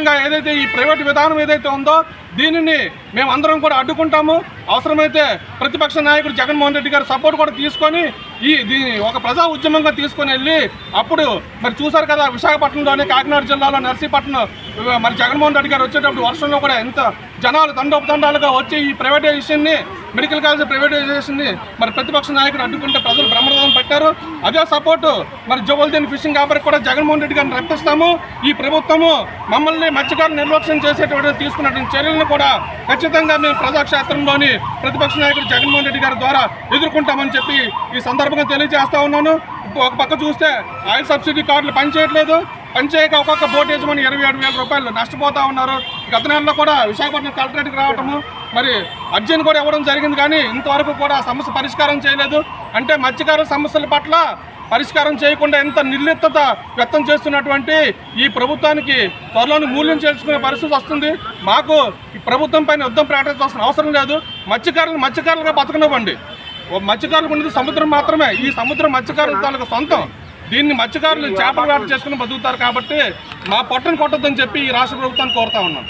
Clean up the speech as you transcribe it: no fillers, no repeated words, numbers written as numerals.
ఖచ్చితంగా ఏదైతే ఈ ప్రైవేట్ విధానం ఏదైతే ఉందో దీనిని మేమందరం కూడా అడ్డుకుంటాము. అవసరమైతే ప్రతిపక్ష నాయకుడు జగన్మోహన్ రెడ్డి గారు సపోర్ట్ కూడా తీసుకొని దీన్ని ఒక ప్రజా ఉద్యమంగా తీసుకొని వెళ్ళి అప్పుడు మరి చూశారు కదా విశాఖపట్నంలోని కాకినాడ జిల్లాలో నర్సీపట్నం మరి జగన్మోహన్ రెడ్డి గారు వచ్చేటప్పుడు వర్షంలో కూడా ఎంత జనాలు తండోపతండాలుగా వచ్చి ఈ ప్రైవేటైజేషన్ని మెడికల్ కాలేజ్ ప్రైవేటైజేషన్ని మరి ప్రతిపక్ష నాయకుడు అడ్డుకుంటే ప్రజలు బ్రహ్మరథం పెట్టారు. అదే సపోర్టు మరి జోవల్దేని ఫిషింగ్ హార్బర్ కూడా జగన్మోహన్ రెడ్డి గారిని రప్పిస్తాము. ఈ ప్రభుత్వము మమ్మల్ని మత్స్యకారులు నిర్లక్ష్యం చేసేటువంటి తీసుకున్నటువంటి చర్యలను కూడా ఖచ్చితంగా మేము ప్రజాక్షేత్రంలోని ప్రతిపక్ష నాయకుడు జగన్మోహన్ రెడ్డి గారి ద్వారా ఎదుర్కొంటామని చెప్పి ఈ సందర్భంగా తెలియజేస్తా ఉన్నాను. ఒక పక్క చూస్తే ఆయిల్ సబ్సిడీ కార్డులు పనిచేయట్లేదు. పనిచేయక ఒక్కొక్క బోట్ యజమాని 27,000 రూపాయలు నష్టపోతూ ఉన్నారు. గత నెలలో కూడా విశాఖపట్నం కలెక్టరేట్కి రావటము మరి అర్జీని కూడా ఇవ్వడం జరిగింది, కానీ ఇంతవరకు కూడా సమస్య పరిష్కారం చేయలేదు. అంటే మత్స్యకారుల సమస్యల పట్ల పరిష్కారం చేయకుండా ఎంత నిర్లిప్తత వ్యక్తం చేస్తున్నటువంటి ఈ ప్రభుత్వానికి త్వరలోని మూల్యం చేర్చుకునే పరిస్థితి వస్తుంది. మాకు ఈ ప్రభుత్వం పైన యుద్ధం ప్రకటించాల్సిన అవసరం లేదు. మత్స్యకారులుగా బతకనివ్వండి. మత్స్యకారులకు ఉన్నది సముద్రం మాత్రమే. ఈ సముద్రం మత్స్యకారుల తాలూకు సొంతం. దీన్ని మత్స్యకారులు చేపల వేట చేసుకుని బతుకుతారు. కాబట్టి మా పొట్టను కొట్టొద్దని చెప్పి ఈ రాష్ట్ర ప్రభుత్వాన్ని కోరుతా ఉన్నాం.